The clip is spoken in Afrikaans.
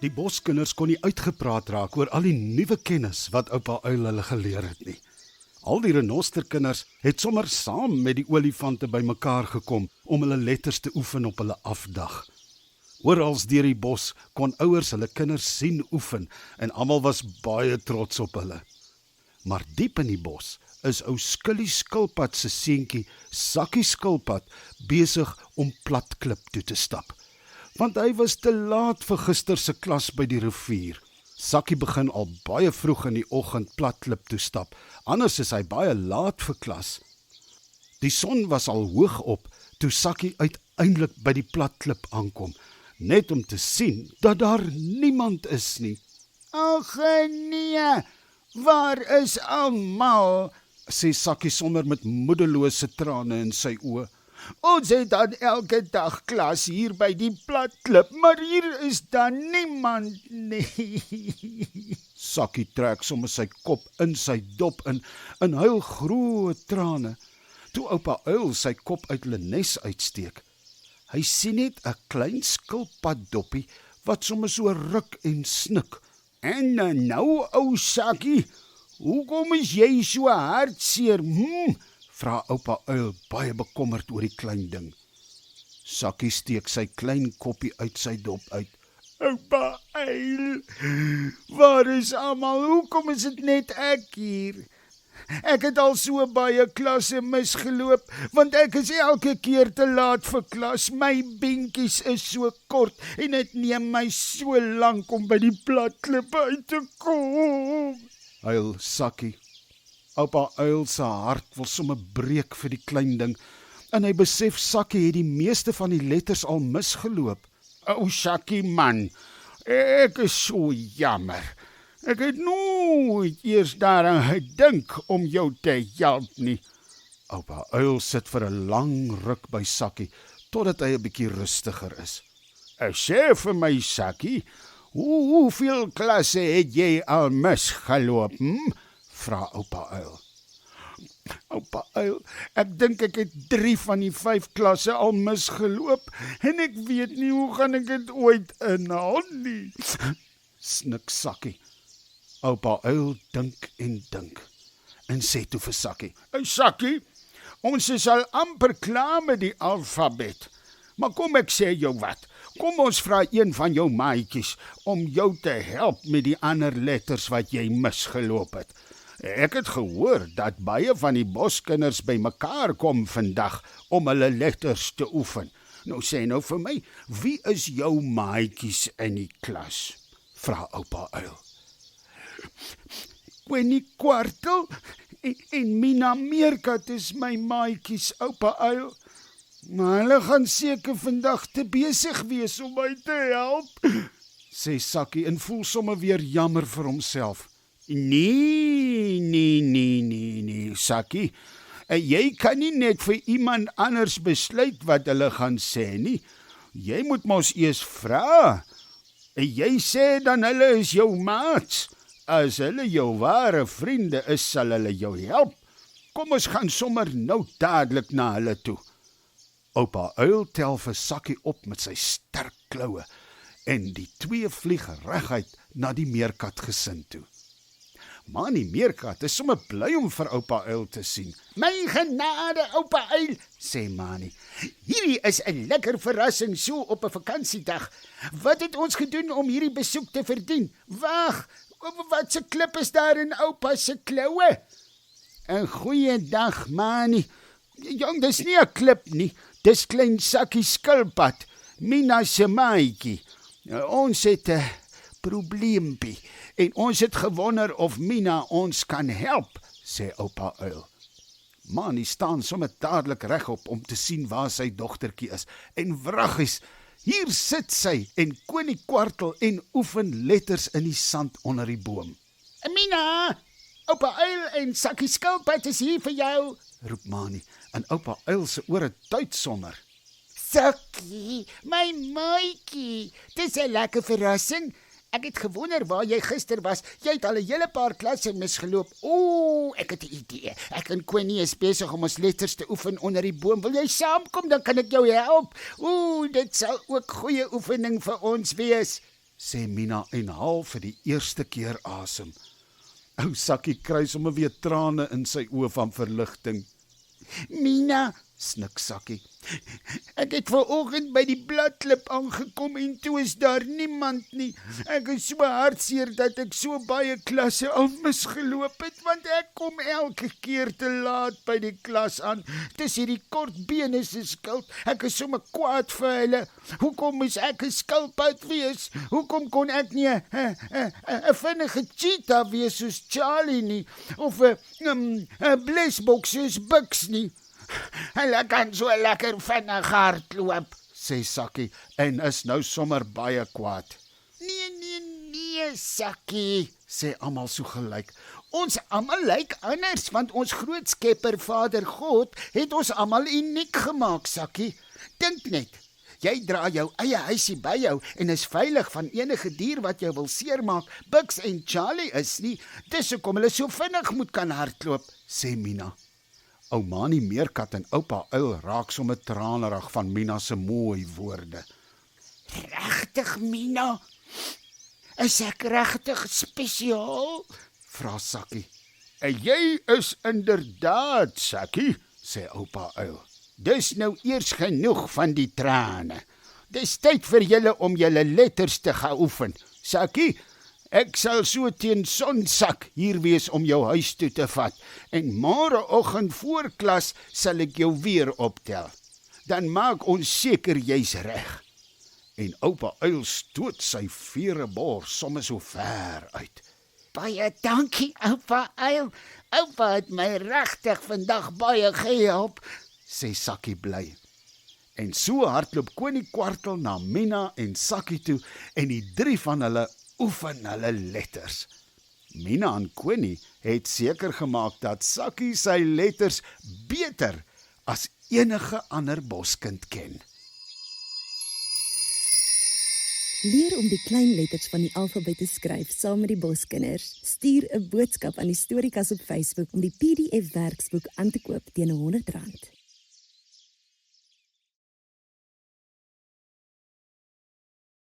Die boskinders kon nie uitgepraat raak oor al die nuwe kennis wat oupa uil hulle geleer het nie. Al die renosterkinders het sommer saam met die olifante bymekaar gekom om hulle letters te oefen op hulle afdag. Orals deur die bos kon ouers hulle kinders sien oefen en almal was baie trots op hulle. Maar diep in die bos is ou Skilly skilpad se seentjie, Sakkie skilpad, besig om Platklip toe te stap. Want hy was te laat vir gister se klas by die rivier. Sakkie begin al baie vroeg in die oggend Platklip toe stap, anders is hy baie laat vir klas. Die son was al hoog op toe Sakkie uiteindelik by die Platklip aankom, net om te sien dat daar niemand is nie. Ag nee, waar is almal? Sê Sakkie sonder met moedelose trane in sy oë. Ons het dan elke dag klas hier by die Platklip, maar hier is dan niemand nie. Sakkie trek sommer sy kop in sy dop in en huil groot trane. Toe oupa uil sy kop uit hulle nes uitsteek. Hy sien net 'n klein skilpaddoppie wat sommer so ruk en snik. En nou, ou Sakkie, hoekom is jy so hartseer? Vra oupa uil baie bekommerd oor die klein ding. Sakkie steek sy klein koppie uit sy dop uit. Oupa uil, waar is almal? Hoekom is dit net ek hier? Ek het al so baie klasse misgeloop, want ek is elke keer te laat vir klas. My beentjies is so kort en dit neem my so lank om by die Platklip uit te kom. Huil Sakkie. Oupa uil se hart wil sommer breek vir die klein ding en hy besef Sakkie het die meeste van die letters al misgeloop. Ou Sakkie man, ek is so jammer. Ek het nooit eers daaraan gedink om jou te help nie. Oupa uil sit vir 'n lang ruk by Sakkie totdat hy 'n bietjie rustiger is. Sê vir my Sakkie, hoeveel klasse het jy al misgeloop? Vra oupa uil. Oupa uil, ek dink ek het 3 van die 5 klasse al misgeloop en ek weet nie hoe gaan ek dit ooit inhaal nie. Snik Sakkie. Oupa uil dink en sê toe vir Sakkie. Sakkie, ons is al amper klaar met die alfabet. Maar kom ek sê jou wat, kom ons vra een van jou maatjies om jou te help met die ander letters wat jy misgeloop het. Ek het gehoor dat baie van die boskinders bymekaar kom vandag om hulle letters te oefen. Nou sê nou vir my, wie is jou maatjies in die klas? Vra oupa uil. Quennie Kwartel en Mina Meerkat is my maatjies, oupa uil. Maar hulle gaan seker vandag te besig wees om my te help, sê Sakkie en voel sommer weer jammer vir homself. Nee, Sakkie. Jy kan nie net vir iemand anders besluit wat hulle gaan sê nie. Jy moet mos eers vra. Jy sê dan hulle is jou maats. As hulle jou ware vriende is, sal hulle jou help. Kom ons gaan sommer nou dadelik na hulle toe. Oupa uil tel vir Sakkie op met sy sterk kloue en die twee vlieg reguit na die meerkat gesin toe. Maar die meerkat is sommer bly om vir oupa uil te sien. My genade, oupa uil, sê Mani. Hierdie is 'n lekker verrassing so op 'n vakansiedag. Wat het ons gedoen om hierdie besoek te verdien? Wag, wat se klip is daar in oupa se kloue? 'n Goeiedag, Mani. Jong, dis nie 'n klip nie. Dis klein Sakkie skilpad, Mina se maatjie. Ons het 'n probleempie en ons het gewonder of Mina ons kan help, sê oupa uil. Mani staan sommer dadelik regop om te sien waar sy dogtertjie is en wraggies, hier sit sy en Quennie Kwartel en oefen letters in die sand onder die boom. Mina, oupa uil en Sakkie skilpad is hier vir jou, roep Mani en oupa uil se ore tuit sommer. Sakkie, my maatjie, dis 'n lekker verrassing. Ek het gewonder waar jy gister was. Jy het al 'n hele paar klasse misgeloop. Ek het 'n idee. Ek en Quennie is besig om ons letters te oefen onder die boom. Wil jy saamkom, dan kan ek jou help. Dit sal ook goeie oefening vir ons wees. sê Mina en haal vir die eerste keer asem. Ou Sakkie kry sommer weer trane in sy oë van verligting. Mina, snik Sakkie. Ek het vanoggend by die bladklip aangekom en toe is daar niemand nie. Ek is so hartseer dat ek so baie klasse al misgeloop het, want ek kom elke keer te laat by die klas aan. Dis hierdie kort bene se skuld. Ek is sommer kwaad vir hulle. Hoekom moes ek 'n skilpad wees? Hoekom kon ek nie 'n vinnige cheetah wees soos Charlie nie, of 'n blesbok soos Bugs nie? Hulle kan so lekker vinnig hardloop, sê Sakkie en is nou sommer baie kwaad. Nee, Sakkie, Sê almal so gelyk. ons almal lyk anders, want ons groot skepper Vader God het ons almal uniek gemaak, Sakkie. Dink net, jy dra jou eie huisie by jou en is veilig van enige dier wat jou wil seermaak. Bugs en Charlie is nie, dis hoekom hulle so vinnig moet kan hardloop, sê Mina. Oumanie Meerkat en oupa Uil raak sommer tranerig van Mina se mooi woorde. Regtig, Mina? Is ek regtig spesiaal? Vra Sakkie. En jy is inderdaad, Sakkie, sê oupa Uil. Dis nou eers genoeg van die trane. Dis tyd vir julle om julle letters te gaan oefen. Sakkie, ek sal so teen sonsak hier wees om jou huis toe te vat en môreoggend voor klas sal ek jou weer optel. Dan maak ons seker jy's reg. En oupa Uil stoot sy vere bors sommer so ver uit. Baie dankie, oupa Uil. Oupa het my regtig vandag baie gehelp, sê Sakkie bly. En so hardloop Koning Kwartel na Mina en Sakkie toe en die drie van hulle oefen hulle letters. Mina en Koning het seker gemaak dat Sakkie sy letters beter as enige ander boskind ken. Leer om die klein letters van die alfabet te skryf saam met die boskinders. Stuur 'n boodskap aan die Storiekas op Facebook om die PDF-werksboek aan te koop teen R100.